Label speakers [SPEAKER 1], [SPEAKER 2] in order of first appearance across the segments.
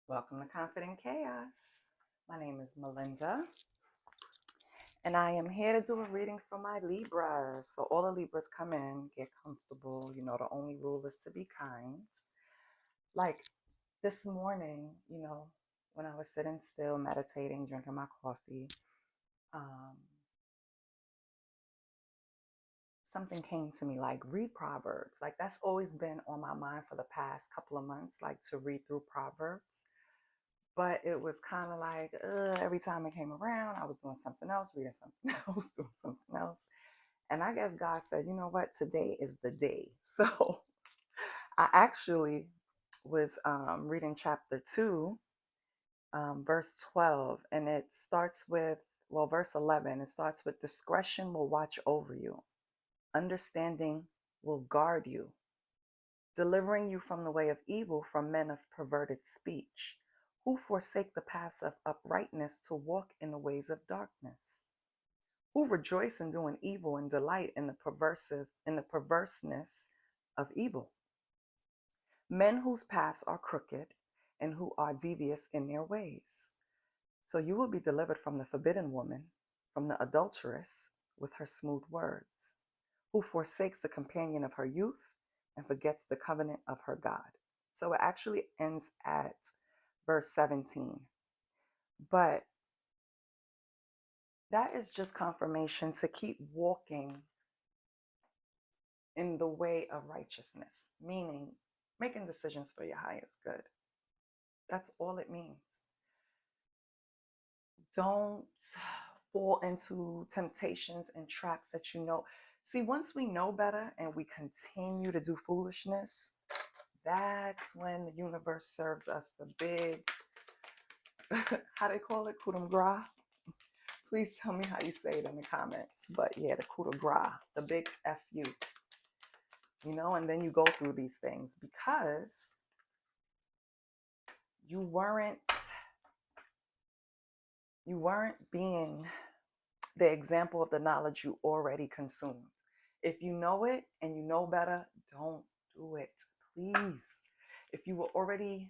[SPEAKER 1] Welcome to Confident Chaos. My name is Melinda, and I am here to do a reading for my Libras. So, all the Libras come in, get comfortable. You know, the only rule is to be kind. Like this morning, when I was sitting still, meditating, drinking my coffee, um, something came to me like read Proverbs. Like, that's always been on my mind for the past couple of months, like to read through Proverbs. But it was kind of like every time it came around, I was doing something else, reading something else, doing something else. And I guess God said, you know what? Today is the day. So I actually was reading chapter 2, verse 12. And it starts with, well, verse 11. It starts with discretion will watch over you, understanding will guard you, delivering you from the way of evil, from men of perverted speech, who forsake the paths of uprightness to walk in the ways of darkness, who rejoice in doing evil and delight in the perverseness of evil, men whose paths are crooked and who are devious in their ways. So you will be delivered from the forbidden woman, from the adulteress with her smooth words, who forsakes the companion of her youth and forgets the covenant of her God. So it actually ends at verse 17. But that is just confirmation to keep walking in the way of righteousness, meaning making decisions for your highest good. That's all it means. Don't fall into temptations and traps that you know. See, once we know better and we continue to do foolishness, that's when the universe serves us the big, how they call it, coup de grace. Please tell me how you say it in the comments. But yeah, the coup de grace, the big FU, and then you go through these things because you weren't being the example of the knowledge you already consumed. If you know it and you know better, don't do it, please. If you already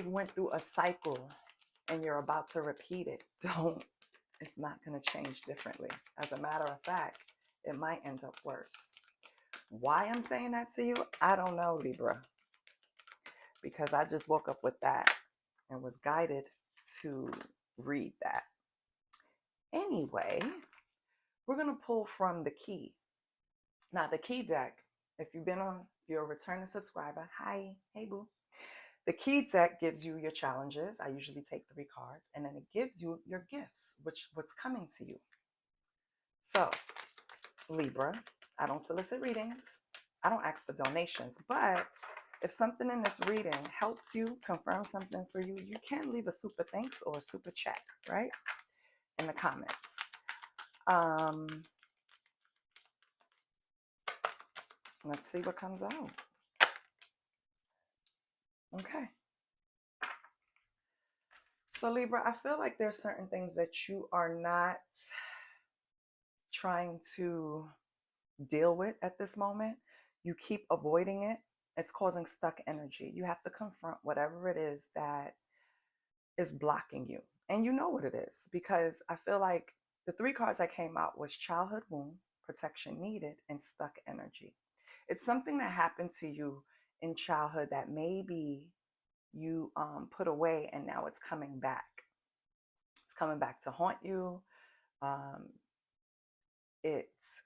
[SPEAKER 1] went through a cycle and you're about to repeat it, don't. It's not going to change differently. As a matter of fact, it might end up worse. Why I'm saying that to you, I don't know, Libra, because I just woke up with that and was guided to read that. Anyway, we're going to pull from the key. Now, the key deck, if you're a returning subscriber, hi, hey boo. The key deck gives you your challenges. I usually take 3 cards, and then it gives you your gifts, what's coming to you. So, Libra, I don't solicit readings. I don't ask for donations, but if something in this reading helps you, confirm something for you, you can leave a super thanks or a super chat, right? In the comments. Let's see what comes out. Okay. So Libra, I feel like there's certain things that you are not trying to deal with at this moment. You keep avoiding it. It's causing stuck energy. You have to confront whatever it is that is blocking you. And you know what it is, because I feel like the 3 cards that came out was childhood wound, protection needed, and stuck energy. It's something that happened to you in childhood that maybe you put away, and now it's coming back. It's coming back to haunt you. It's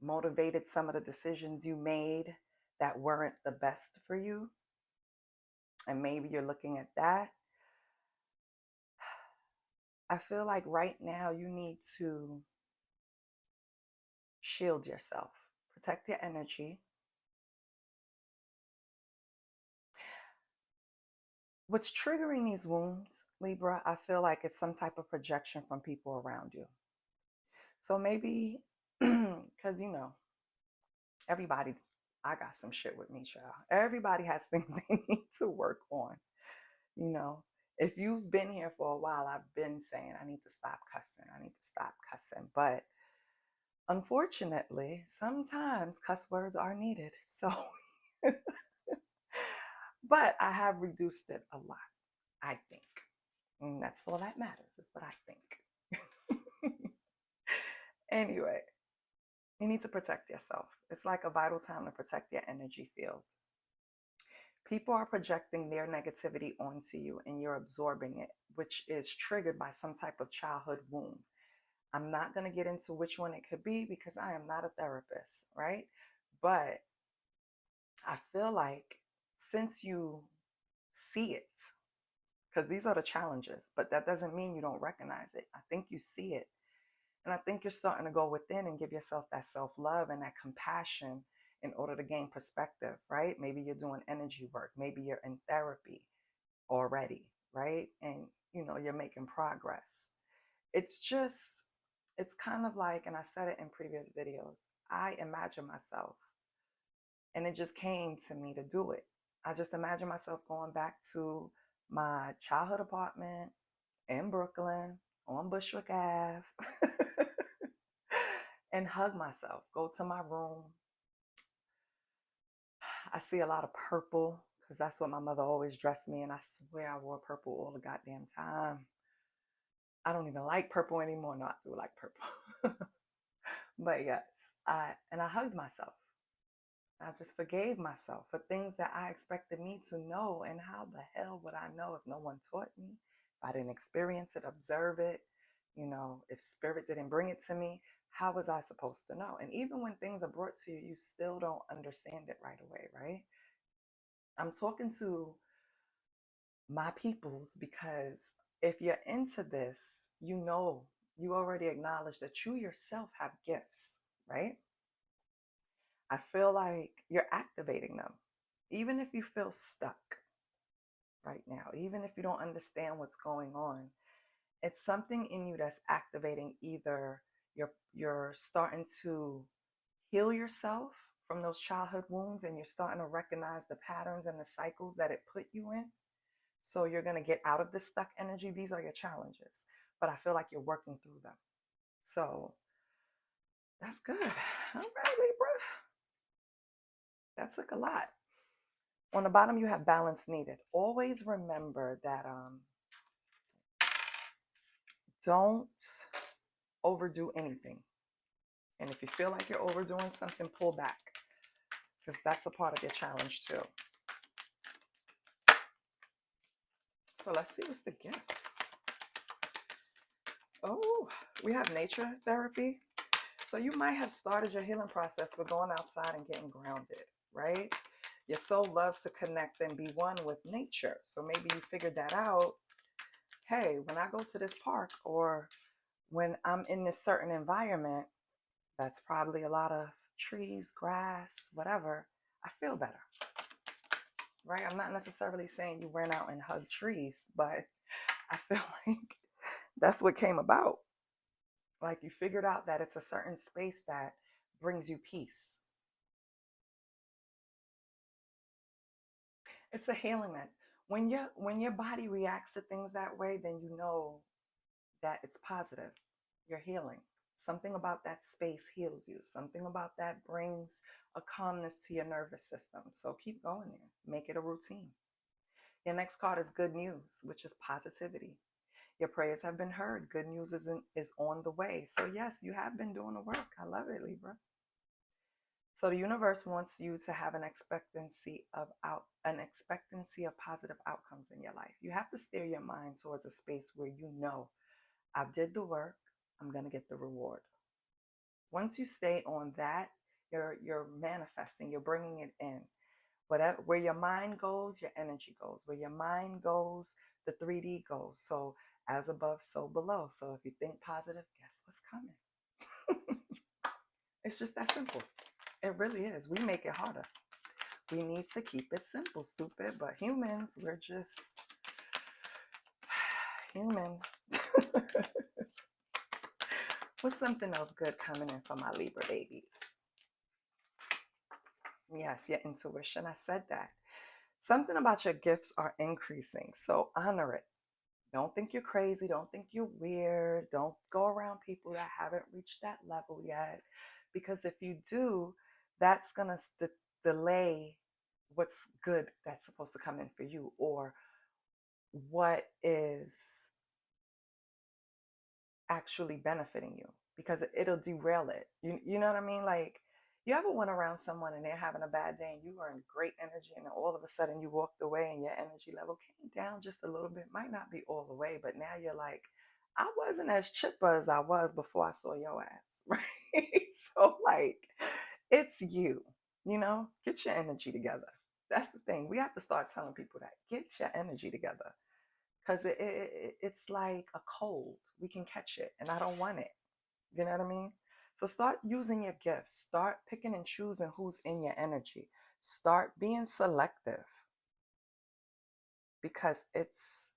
[SPEAKER 1] motivated some of the decisions you made that weren't the best for you. And maybe you're looking at that. I feel like right now you need to shield yourself, protect your energy. What's triggering these wounds, Libra, I feel like it's some type of projection from people around you. So maybe, because everybody, I got some shit with me, child. Everybody has things they need to work on. If you've been here for a while, I've been saying I need to stop cussing. I need to stop cussing. But unfortunately, sometimes cuss words are needed. So, But I have reduced it a lot, I think. And that's all that matters, is what I think. Anyway, you need to protect yourself. It's like a vital time to protect your energy field. People are projecting their negativity onto you and you're absorbing it, which is triggered by some type of childhood wound. I'm not going to get into which one it could be because I am not a therapist, right? But I feel like since you see it, because these are the challenges, but that doesn't mean you don't recognize it. I think you see it. And I think you're starting to go within and give yourself that self-love and that compassion in order to gain perspective, right? Maybe you're doing energy work. Maybe you're in therapy already, right? And, you're making progress. It's just, it's kind of like, and I said it in previous videos, I imagine myself, and it just came to me to do it. I just imagine myself going back to my childhood apartment in Brooklyn on Bushwick Ave and hug myself, go to my room. I see a lot of purple because that's what my mother always dressed me in. I swear I wore purple all the goddamn time. I don't even like purple anymore. No, I do like purple. But yes, I hugged myself. I just forgave myself for things that I expected me to know. And how the hell would I know if no one taught me? If I didn't experience it, observe it, if spirit didn't bring it to me, how was I supposed to know? And even when things are brought to you, you still don't understand it right away, right? I'm talking to my peoples because if you're into this, you already acknowledge that you yourself have gifts, right? I feel like you're activating them. Even if you feel stuck right now, even if you don't understand what's going on, it's something in you that's activating. Either you're starting to heal yourself from those childhood wounds and you're starting to recognize the patterns and the cycles that it put you in. So you're going to get out of this stuck energy. These are your challenges, but I feel like you're working through them. So that's good. All right, Libra. That took a lot. On the bottom, you have balance needed. Always remember that don't overdo anything. And if you feel like you're overdoing something, pull back, because that's a part of your challenge too. So let's see what's the gifts. Oh, we have nature therapy. So you might have started your healing process with going outside and getting grounded, right? Your soul loves to connect and be one with nature. So maybe you figured that out. Hey, when I go to this park or when I'm in this certain environment, that's probably a lot of trees, grass, whatever, I feel better, right? I'm not necessarily saying you ran out and hugged trees, but I feel like that's what came about. Like you figured out that it's a certain space that brings you peace. It's a healing that when your body reacts to things that way, then you know that it's positive. You're healing. Something about that space heals you. Something about that brings a calmness to your nervous system. So keep going there. Make it a routine. Your next card is good news, which is positivity. Your prayers have been heard. Good news is on the way. So yes, you have been doing the work. I love it, Libra. So the universe wants you to have an expectancy of positive outcomes in your life. You have to steer your mind towards a space where you know, I did the work, I'm going to get the reward. Once you stay on that, you're manifesting, you're bringing it in. Whatever, where your mind goes, your energy goes. Where your mind goes, the 3D goes. So as above, so below. So if you think positive, guess what's coming? It's just that simple. It really is. We make it harder. We need to keep it simple, stupid. But humans, we're just human. What's something else good coming in for my Libra babies? Yes, your intuition. I said that. Something about your gifts are increasing. So honor it. Don't think you're crazy. Don't think you're weird. Don't go around people that haven't reached that level yet. Because if you do, that's going to delay what's good that's supposed to come in for you, or what is actually benefiting you, because it'll derail it. You know what I mean? Like, you ever went around someone and they're having a bad day and you were in great energy, and then all of a sudden you walked away and your energy level came down just a little bit. Might not be all the way, but now you're like, I wasn't as chipper as I was before I saw your ass, right? So like, it's you, get your energy together. That's the thing. We have to start telling people that. Get your energy together, because it's like a cold. We can catch it, and I don't want it. You know what I mean? So start using your gifts. Start picking and choosing who's in your energy. Start being selective, because it's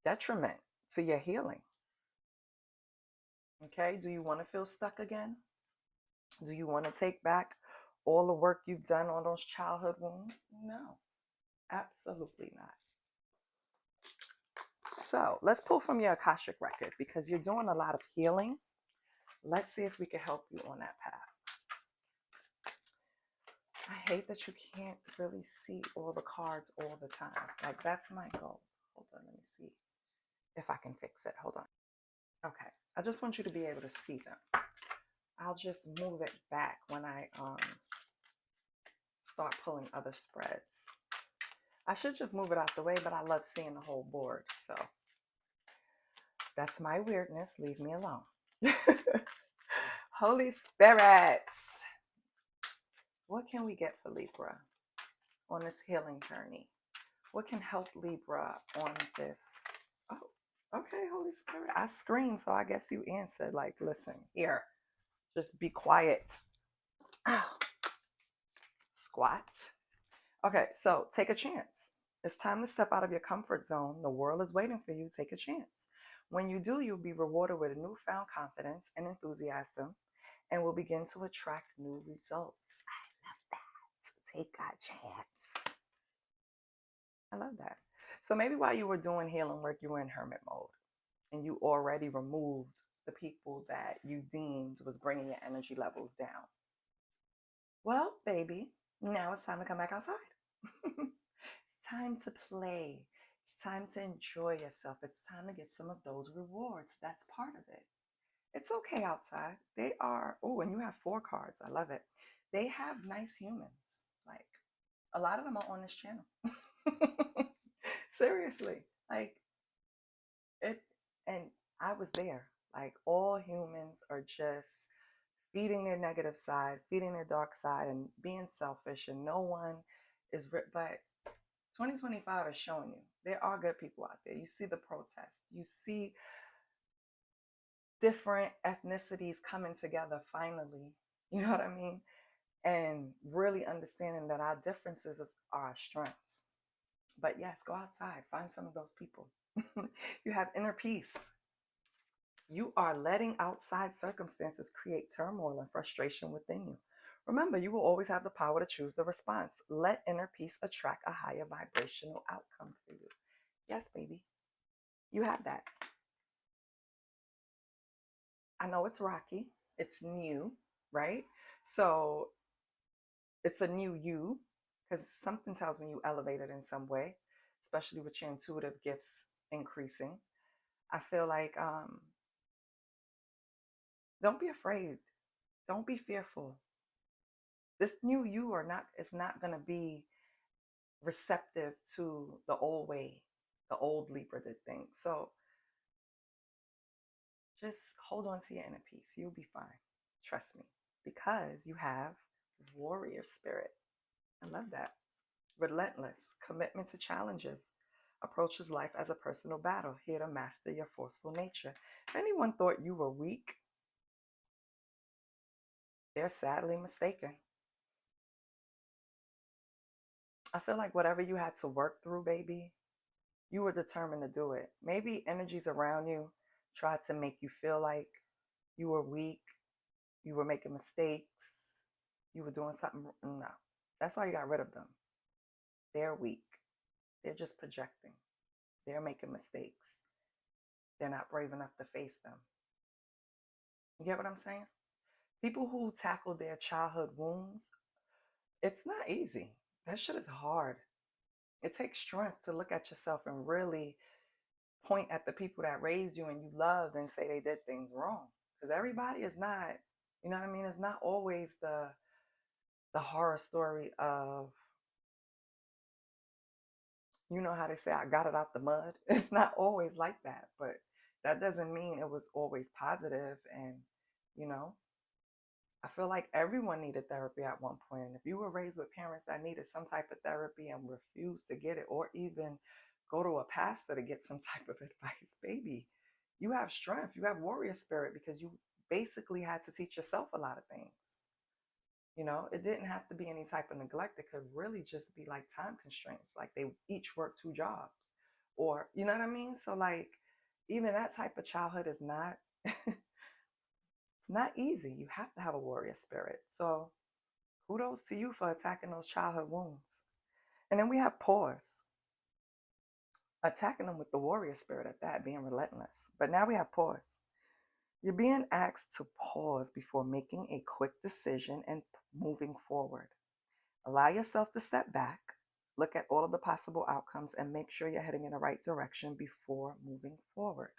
[SPEAKER 1] detriment to your healing. Okay? Do you want to feel stuck again? Do you want to take back all the work you've done on those childhood wounds? No, absolutely not. So let's pull from your Akashic record, because you're doing a lot of healing. Let's see if we can help you on that path. I hate that you can't really see all the cards all the time. Like, that's my goal. Hold on, let me see if I can fix it. Hold on. Okay. I just want you to be able to see them. I'll just move it back when I start pulling other spreads. I should just move it out the way, but I love seeing the whole board. So that's my weirdness. Leave me alone. Holy Spirits, what can we get for Libra on this healing journey? What can help Libra on this? Oh, okay, Holy Spirit. I screamed, so I guess you answered. Like, listen, here, just be quiet. Oh, squat. Okay, so take a chance. It's time to step out of your comfort zone. The world is waiting for you. Take a chance. When you do, you'll be rewarded with a newfound confidence and enthusiasm, and will begin to attract new results. I love that. Take a chance. I love that. So maybe while you were doing healing work, you were in hermit mode, and you already removed the people that you deemed was bringing your energy levels down. Well, baby, now it's time to come back outside. It's time to play. It's time to enjoy yourself. It's time to get some of those rewards. That's part of it. It's okay outside. They are, oh, and you have 4 cards. I love it. They have nice humans. Like, a lot of them are on this channel. Seriously. Like, it, and I was there. Like, all humans are just feeding their negative side, feeding their dark side, and being selfish, and no one is but 2025 is showing you there are good people out there. You see the protests, you see different ethnicities coming together finally, you know what I mean? And really understanding that our differences are our strengths. But yes, go outside, find some of those people. You have inner peace. You are letting outside circumstances create turmoil and frustration within you. Remember, you will always have the power to choose the response. Let inner peace attract a higher vibrational outcome for you. Yes, baby, you have that. I know it's rocky, it's new, right? So it's a new you, because something tells me you elevated in some way, especially with your intuitive gifts increasing. I feel like don't be afraid. Don't be fearful. This new you is not going to be receptive to the old way, the old Libra did things. So just hold on to your inner peace. You'll be fine. Trust me. Because you have warrior spirit. I love that. Relentless, commitment to challenges. Approaches life as a personal battle, here to master your forceful nature. If anyone thought you were weak, they're sadly mistaken. I feel like whatever you had to work through, baby, you were determined to do it. Maybe energies around you tried to make you feel like you were weak, you were making mistakes, you were doing something. No, that's why you got rid of them. They're weak. They're just projecting. They're making mistakes. They're not brave enough to face them. You get what I'm saying? People who tackle their childhood wounds, it's not easy. That shit is hard. It takes strength to look at yourself and really point at the people that raised you and you loved and say they did things wrong. Because everybody is not, you know what I mean? It's not always the horror story of, you know how they say, I got it out the mud. It's not always like that, but that doesn't mean it was always positive. And, you know, I feel like everyone needed therapy at one point. And if you were raised with parents that needed some type of therapy and refused to get it, or even go to a pastor to get some type of advice, baby, you have strength. You have warrior spirit because you basically had to teach yourself a lot of things. You know, it didn't have to be any type of neglect. It could really just be like time constraints. Like they each work two jobs. Or, you know what I mean? So like even that type of childhood is not it's not easy. You have to have a warrior spirit. So kudos to you for attacking those childhood wounds. And then we have pause. Attacking them with the warrior spirit at that, being relentless. But now we have pause. You're being asked to pause before making a quick decision and moving forward. Allow yourself to step back, look at all of the possible outcomes, and make sure you're heading in the right direction before moving forward.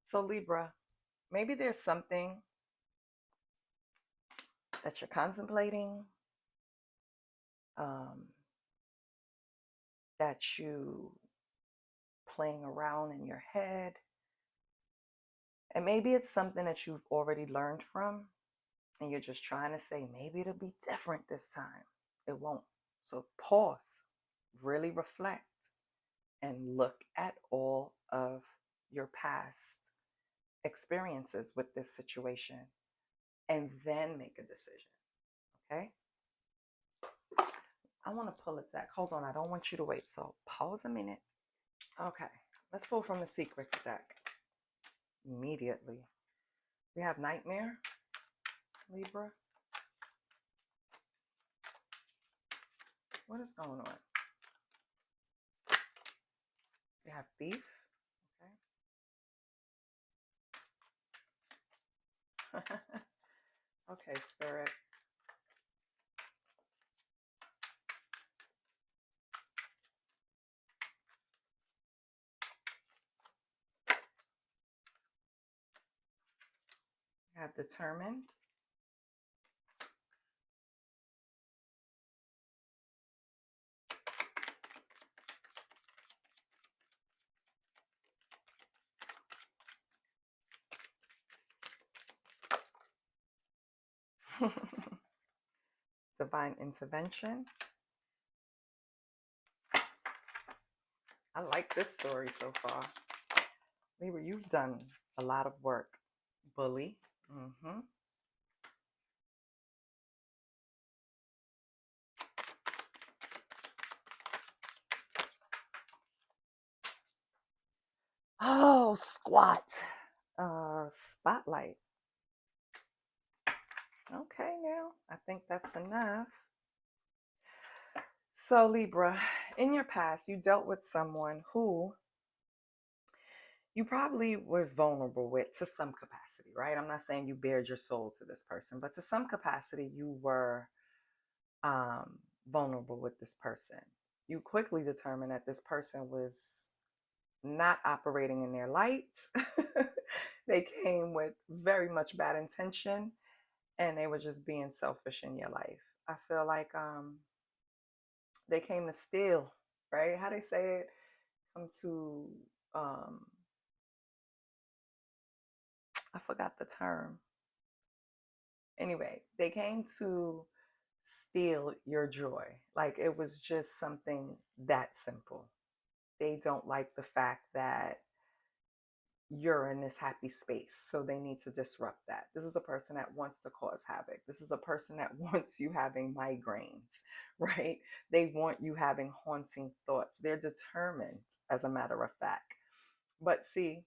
[SPEAKER 1] So, Libra, maybe there's something that you're contemplating, um, that you playing around in your head. And maybe it's something that you've already learned from, and you're just trying to say, maybe it'll be different this time. It won't. So pause, really reflect, and look at all of your past experiences with this situation, and then make a decision. Okay? I want to pull a deck. Hold on, I don't want you to wait. So pause a minute. Okay, let's pull from the secrets deck immediately. We have Nightmare, Libra. What is going on? We have Thief. Okay. Okay, Spirit. We have Determined. Divine Intervention. I like this story so far. Libra, you've done a lot of work. Bully. Mm-hmm. Oh, Squat. Spotlight. Okay, now I think that's enough. So, Libra, in your past, you dealt with someone who you probably was vulnerable with to some capacity, right? I'm not saying you bared your soul to this person, but to some capacity, you were vulnerable with this person. You quickly determined that this person was not operating in their light. They came with very much bad intention, and they were just being selfish in your life. I feel like they came to steal, right? How they say it? Come to um I forgot the term. Anyway, they came to steal your joy. Like it was just something that simple. They don't like the fact that you're in this happy space. So they need to disrupt that. This is a person that wants to cause havoc. This is a person that wants you having migraines, right? They want you having haunting thoughts. They're determined, as a matter of fact. But see,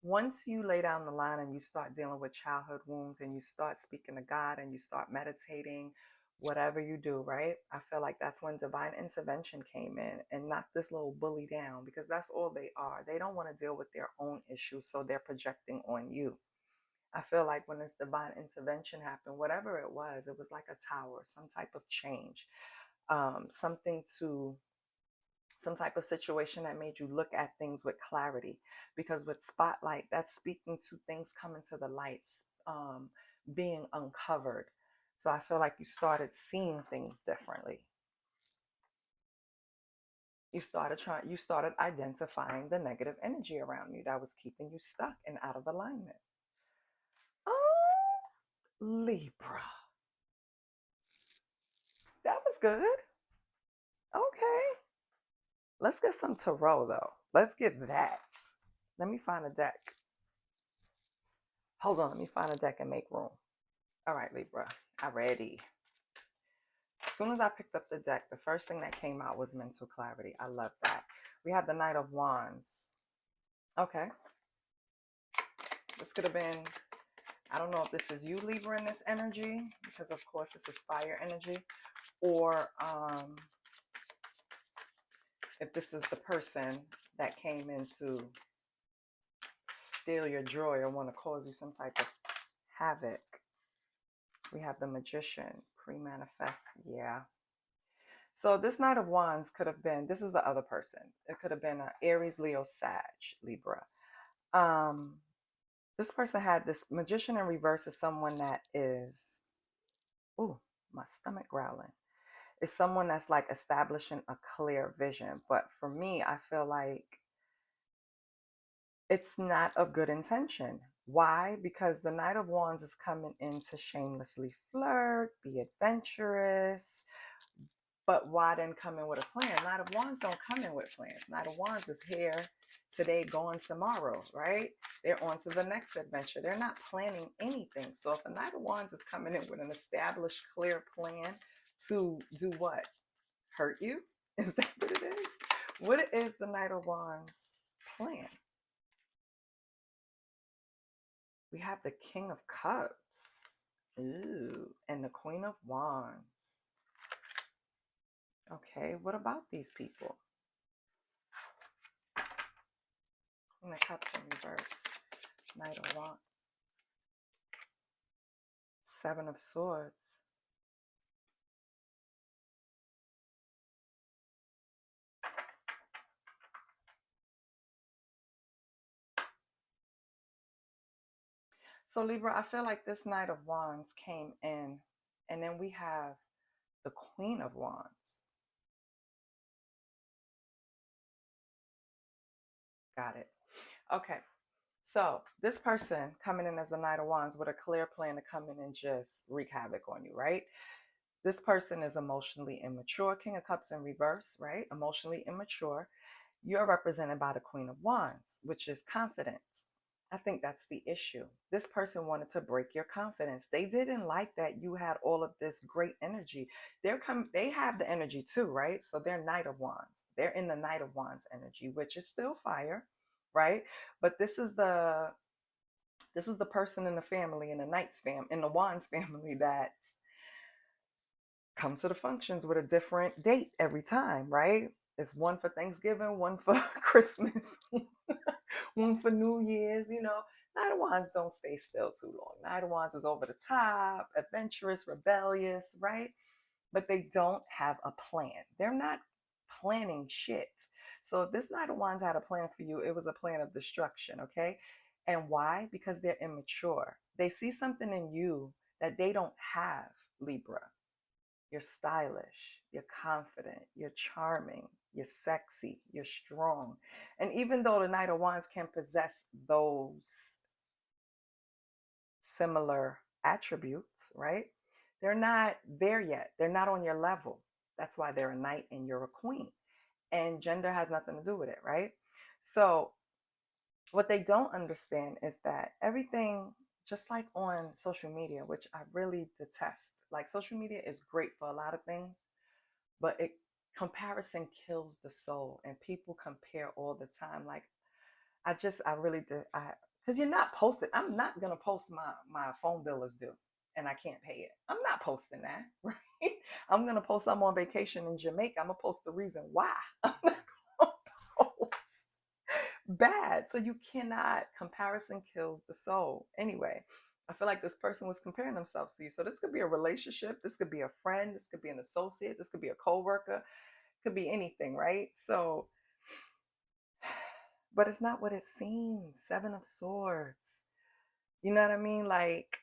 [SPEAKER 1] once you lay down the line and you start dealing with childhood wounds and you start speaking to God and you start meditating, whatever you do, right? I feel like that's when divine intervention came in and knocked this little bully down, because that's all they are. They don't want to deal with their own issues, so they're projecting on you. I feel like when this divine intervention happened, whatever it was like a tower, some type of change. something to some type of situation that made you look at things with clarity. Because with spotlight, that's speaking to things coming to the lights, being uncovered. So I feel like you started seeing things differently. You started identifying the negative energy around you that was keeping you stuck and out of alignment. Oh, Libra. That was good. Okay. Let's get some tarot though. Let's get that. Let me find a deck. Hold on, let me find a deck and make room. All right, Libra, I'm ready. As soon as I picked up the deck, the first thing that came out was mental clarity. I love that. We have the Knight of Wands. Okay. This could have been, I don't know if this is you, Libra, in this energy, because of course this is fire energy, or if this is the person that came in to steal your joy or want to cause you some type of havoc. We have the Magician, pre-manifest, yeah. So this Knight of Wands could have been, this is the other person. It could have been an Aries, Leo, Sag, Libra. This person had this Magician in reverse is someone that is, ooh, my stomach growling. Is someone that's like establishing a clear vision. But for me, I feel like it's not of good intention. Why? Because the Knight of Wands is coming in to shamelessly flirt, be adventurous. But why then come in with a plan? Knight of Wands don't come in with plans. Knight of Wands is here today, gone tomorrow, right? They're on to the next adventure. They're not planning anything. So if a Knight of Wands is coming in with an established, clear plan to do what? Hurt you? Is that what it is? What is the Knight of Wands plan? We have the King of Cups. Ooh, and the Queen of Wands. Okay, what about these people? Queen of Cups in reverse. Knight of Wands. Seven of Swords. So Libra, I feel like this Knight of Wands came in, and then we have the Queen of Wands. Got it. Okay. So this person coming in as a Knight of Wands with a clear plan to come in and just wreak havoc on you, right? This person is emotionally immature. King of Cups in reverse, right? Emotionally immature. You're represented by the Queen of Wands, which is confidence. I think that's the issue. This person wanted to break your confidence. They didn't like that you had all of this great energy. They have the energy too, right? So they're Knight of Wands. They're in the Knight of Wands energy, which is still fire, right? But this is the person in the family, in the Knights fam, in the Wands family that come to the functions with a different date every time, right? It's one for Thanksgiving, one for Christmas, one for New Year's, Knight of Wands don't stay still too long. Knight of Wands is over the top, adventurous, rebellious, right? But they don't have a plan. They're not planning shit. So if this Knight of Wands had a plan for you, it was a plan of destruction, okay? And why? Because they're immature. They see something in you that they don't have, Libra. You're stylish, you're confident, you're charming, you're sexy, you're strong. And even though the Knight of Wands can possess those similar attributes, right? They're not there yet. They're not on your level. That's why they're a knight and you're a queen. And gender has nothing to do with it, right? So, what they don't understand is that everything, just like on social media, which I really detest, like social media is great for a lot of things, but comparison kills the soul, and people compare all the time. Like I really do. Because you're not posting. I'm not gonna post my phone bill is due and I can't pay it. I'm not posting that, right? I'm gonna post I'm on vacation in Jamaica. I'm gonna post the reason why. I'm not gonna post bad. So you cannot. Comparison kills the soul. Anyway, I feel like this person was comparing themselves to you. So this could be a relationship, this could be a friend, this could be an associate, this could be a coworker, could be anything, right? So, but it's not what it seems. Seven of Swords. You know what I mean? Like,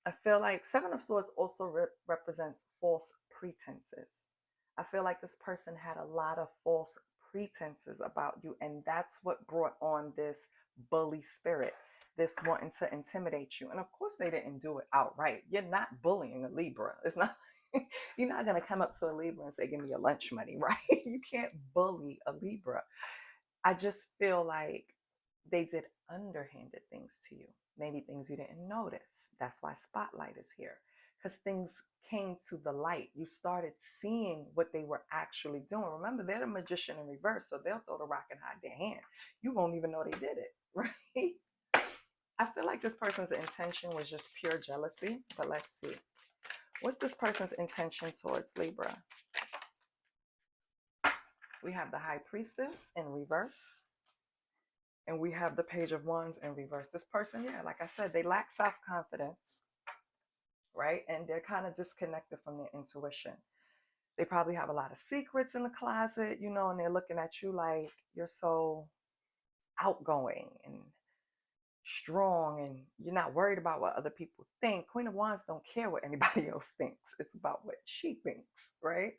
[SPEAKER 1] I feel like Seven of Swords also represents false pretenses. I feel like this person had a lot of false pretenses about you, and that's what brought on this bully spirit, this wanting to intimidate you. And of course, they didn't do it outright. You're not bullying a Libra. It's not. You're not going to come up to a Libra and say, "Give me your lunch money," right? You can't bully a Libra. I just feel like they did underhanded things to you, maybe things you didn't notice. That's why Spotlight is here, because things came to the light. You started seeing what they were actually doing. Remember, they're the magician in reverse, so they'll throw the rock and hide their hand. You won't even know they did it, right? I feel like this person's intention was just pure jealousy, but let's see. What's this person's intention towards Libra? We have the High Priestess in reverse. And we have the Page of Wands in reverse. This person, yeah, like I said, they lack self-confidence, right? And they're kind of disconnected from their intuition. They probably have a lot of secrets in the closet, you know, and they're looking at you like you're so outgoing and strong and you're not worried about what other people think. Queen of Wands don't care what anybody else thinks. It's about what she thinks, right?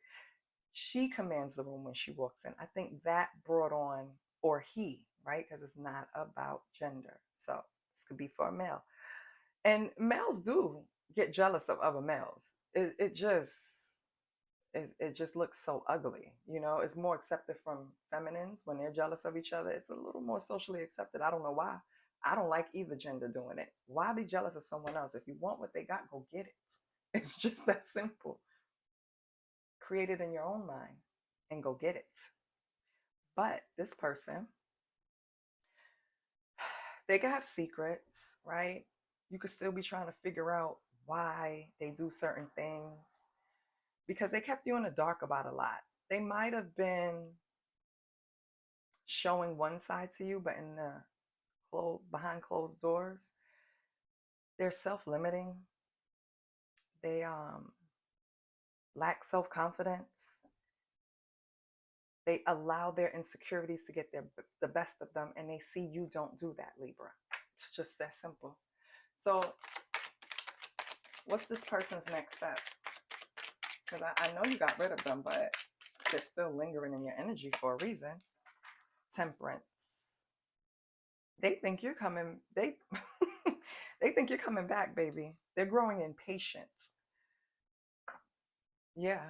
[SPEAKER 1] She commands the room when she walks in. I think that brought on, or he, right? Because it's not about gender. So this could be for a male. And males do get jealous of other males. It just looks so ugly. You know, it's more accepted from feminines when they're jealous of each other. It's a little more socially accepted. I don't know why. I don't like either gender doing it. Why be jealous of someone else? If you want what they got, go get it. It's just that simple. Create it in your own mind and go get it. But this person, they can have secrets, right? You could still be trying to figure out why they do certain things because they kept you in the dark about a lot. They might have been showing one side to you, but in the behind closed doors, they're self-limiting. They lack self-confidence. They allow their insecurities to get the best of them, and they see you don't do that, Libra. It's just that simple. So what's this person's next step? Because I know you got rid of them, but they're still lingering in your energy for a reason. Temperance. They think you're coming. They think you're coming back, baby. They're growing impatient. Yeah.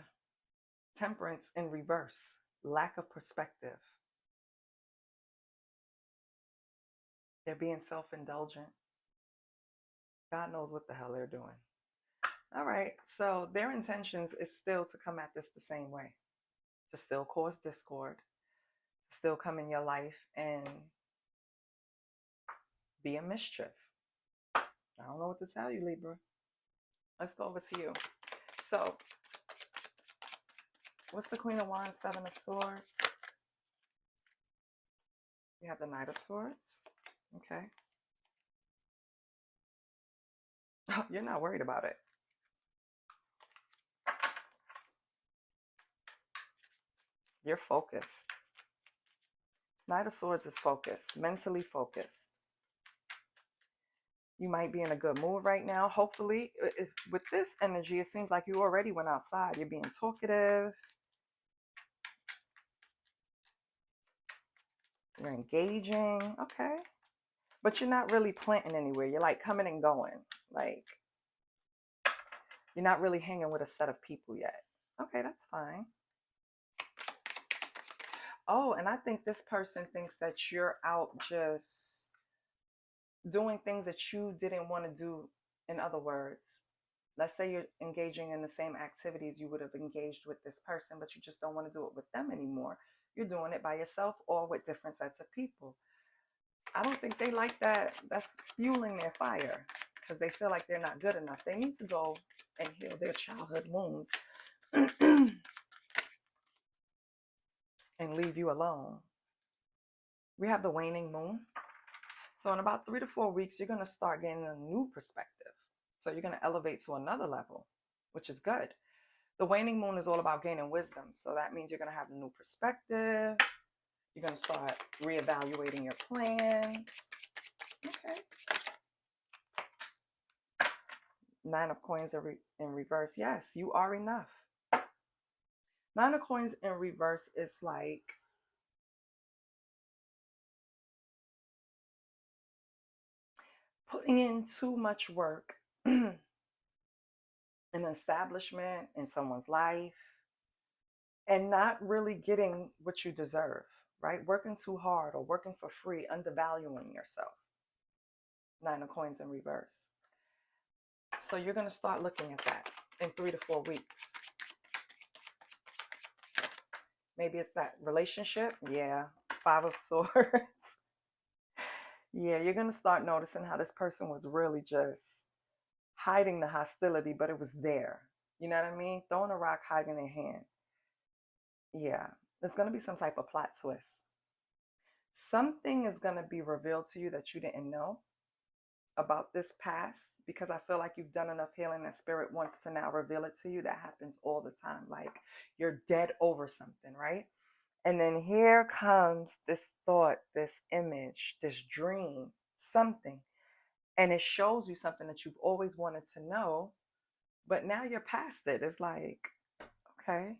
[SPEAKER 1] Temperance in reverse. Lack of perspective. They're being self-indulgent. God knows what the hell they're doing. All right. So their intentions is still to come at this the same way. To still cause discord. To still come in your life and be a mischief. I don't know what to tell you, Libra. Let's go over to you. So, what's the Queen of Wands, Seven of Swords? We have the Knight of Swords. Okay. Oh, you're not worried about it. You're focused. Knight of Swords is focused, mentally focused. You might be in a good mood right now. Hopefully, with this energy, it seems like you already went outside. You're being talkative. You're engaging. Okay. But you're not really planting anywhere. You're like coming and going. Like, you're not really hanging with a set of people yet. Okay, that's fine. Oh, and I think this person thinks that you're out just doing things that you didn't want to do. In other words, let's say you're engaging in the same activities you would have engaged with this person, but you just don't want to do it with them anymore. You're doing it by yourself or with different sets of people. I don't think they like that. That's fueling their fire because they feel like they're not good enough. They need to go and heal their childhood wounds and leave you alone. We have the waning moon. So in about 3 to 4 weeks, you're going to start getting a new perspective. So you're going to elevate to another level, which is good. The waning moon is all about gaining wisdom. So that means you're going to have a new perspective. You're going to start reevaluating your plans. Okay. Nine of coins in reverse. Yes, you are enough. Nine of coins in reverse is like putting in too much work in an establishment, in someone's life, and not really getting what you deserve, right? Working too hard or working for free, undervaluing yourself. Nine of coins in reverse. So you're going to start looking at that in 3 to 4 weeks. Maybe it's that relationship. Yeah. Five of Swords. Yeah, you're going to start noticing how this person was really just hiding the hostility, but it was there. You know what I mean? Throwing a rock, hiding their hand. Yeah. There's going to be some type of plot twist. Something is going to be revealed to you that you didn't know about this past, because I feel like you've done enough healing and spirit wants to now reveal it to you. That happens all the time. Like you're dead over something, right? And then here comes this thought, this image, this dream, something. And it shows you something that you've always wanted to know, but now you're past it. It's like, okay,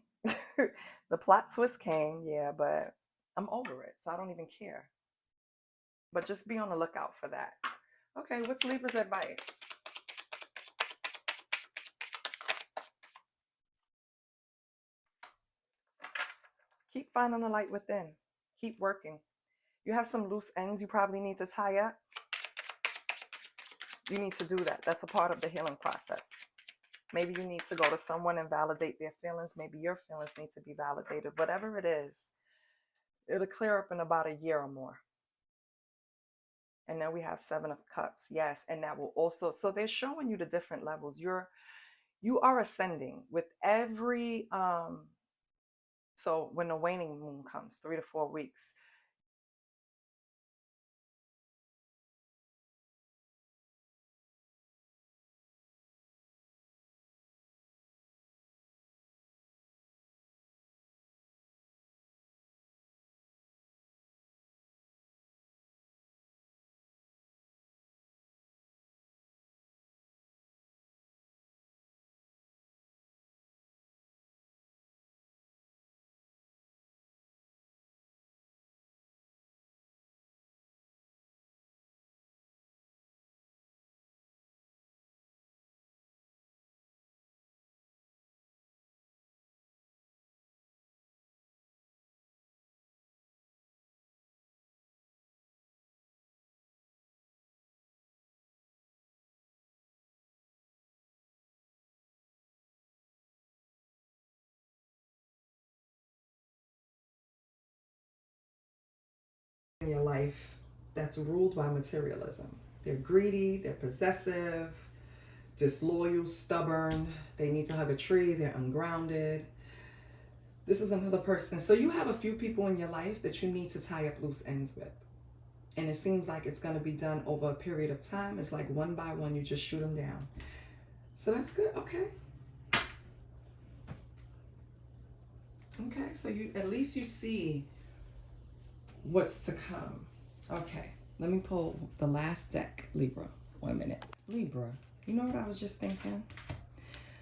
[SPEAKER 1] the plot twist came, yeah, but I'm over it. So I don't even care. But just be on the lookout for that. Okay, what's Libra's advice? Keep finding the light within. Keep working. You have some loose ends you probably need to tie up. You need to do that. That's a part of the healing process. Maybe you need to go to someone and validate their feelings. Maybe your feelings need to be validated. Whatever it is, it'll clear up in about a year or more. And then we have Seven of Cups. Yes. And that will also, so they're showing you the different levels. You are ascending with every, so when the waning moon comes, 3 to 4 weeks, in your life that's ruled by materialism. They're greedy, they're possessive, disloyal, stubborn. They need to hug a tree, they're ungrounded. This is another person. So you have a few people in your life that you need to tie up loose ends with. And it seems like it's going to be done over a period of time. It's like one by one, you just shoot them down. So that's good. Okay. Okay. So you at least you see what's to come. Okay. Let me pull the last deck, Libra. 1 minute. Libra. You know what I was just thinking?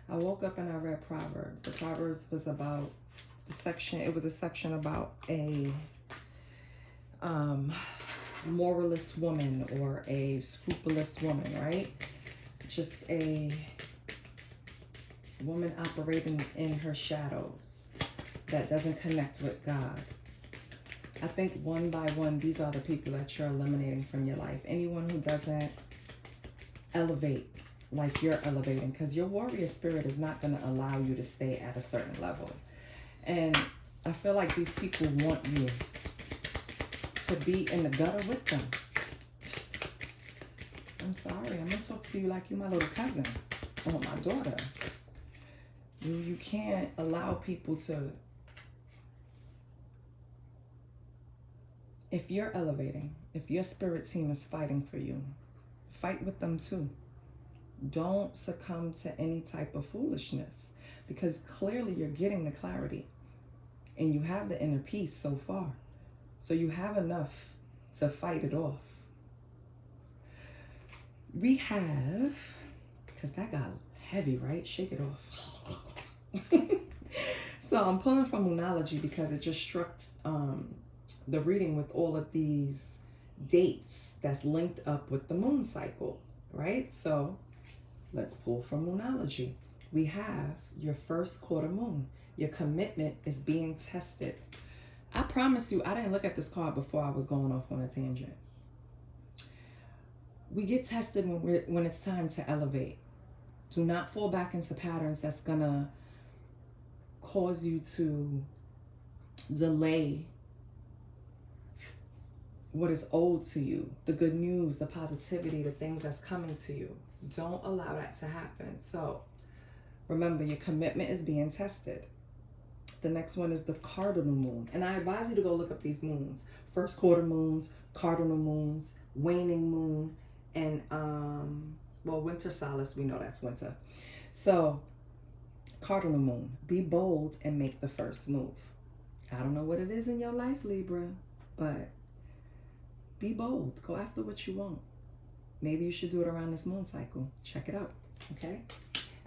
[SPEAKER 1] I woke up and I read Proverbs. The Proverbs was about the section. It was a section about a moralist woman or a scrupulous woman, right? Just a woman operating in her shadows that doesn't connect with God. I think one by one, these are the people that you're eliminating from your life. Anyone who doesn't elevate like you're elevating, because your warrior spirit is not going to allow you to stay at a certain level. And I feel like these people want you to be in the gutter with them. I'm sorry, I'm going to talk to you like you're my little cousin or my daughter. You can't allow people to, if you're elevating, if your spirit team is fighting for you, fight with them too. Don't succumb to any type of foolishness, because clearly you're getting the clarity and you have the inner peace so far. So you have enough to fight it off. We have, because that got heavy, right? Shake it off. So I'm pulling from Moonology because it just struck the reading with all of these dates that's linked up with the moon cycle, right? So let's pull from Moonology. We have your first quarter moon. Your commitment is being tested. I promise you, I didn't look at this card before I was going off on a tangent. We get tested when it's time to elevate. Do not fall back into patterns that's gonna cause you to delay what is owed to you, the good news, the positivity, the things that's coming to you. Don't allow that to happen. So remember, your commitment is being tested. The next one is the cardinal moon. And I advise you to go look up these moons. First quarter moons, cardinal moons, waning moon, and winter solace, we know that's winter. So cardinal moon, be bold and make the first move. I don't know what it is in your life, Libra, but be bold. Go after what you want. Maybe you should do it around this moon cycle. Check it out, okay?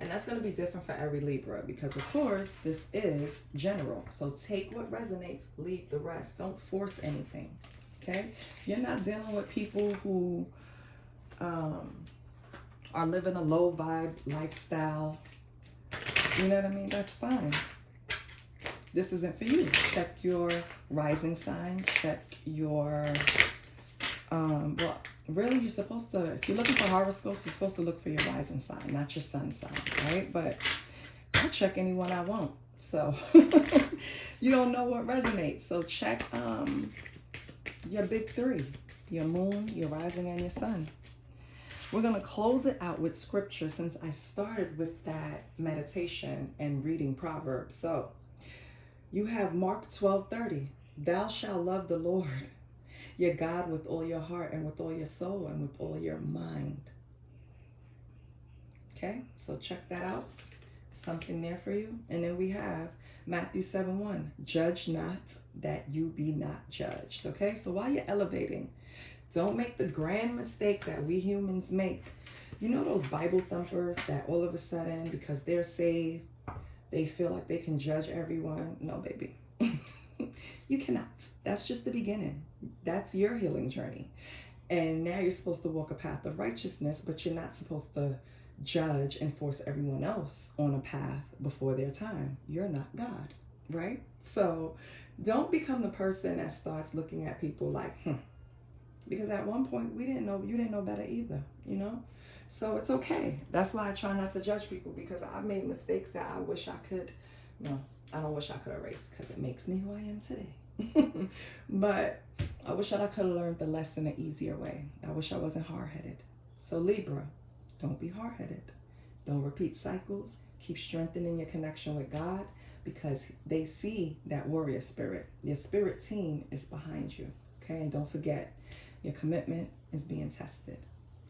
[SPEAKER 1] And that's going to be different for every Libra because, of course, this is general. So take what resonates, leave the rest. Don't force anything, okay? If you're not dealing with people who are living a low vibe lifestyle, you know what I mean? That's fine. This isn't for you. Check your rising sign. Check your, really, you're supposed to, if you're looking for horoscopes, you're supposed to look for your rising sign, not your sun sign, right? But I check anyone I want. So you don't know what resonates. So check your big three, your moon, your rising, and your sun. We're going to close it out with scripture since I started with that meditation and reading Proverbs. So you have Mark 12:30. Thou shalt love the Lord your God with all your heart and with all your soul and with all your mind. Okay, so check that out. Something there for you. And then we have Matthew 7:1. Judge not that you be not judged. Okay, so while you're elevating, don't make the grand mistake that we humans make. You know those Bible thumpers that all of a sudden, because they're saved, they feel like they can judge everyone? No, baby. You cannot. That's just the beginning. That's your healing journey. And now you're supposed to walk a path of righteousness, but you're not supposed to judge and force everyone else on a path before their time. You're not God, right? So don't become the person that starts looking at people like, because at one point you didn't know better either, you know? So it's okay. That's why I try not to judge people, because I've made mistakes that I wish I could, I don't wish I could erase, because it makes me who I am today. But I wish that I could have learned the lesson an easier way. I wish I wasn't hard-headed. So Libra, don't be hard-headed. Don't repeat cycles. Keep strengthening your connection with God, because they see that warrior spirit. Your spirit team is behind you. Okay, and don't forget, your commitment is being tested.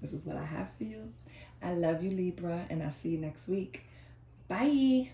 [SPEAKER 1] This is what I have for you. I love you, Libra, and I'll see you next week. Bye.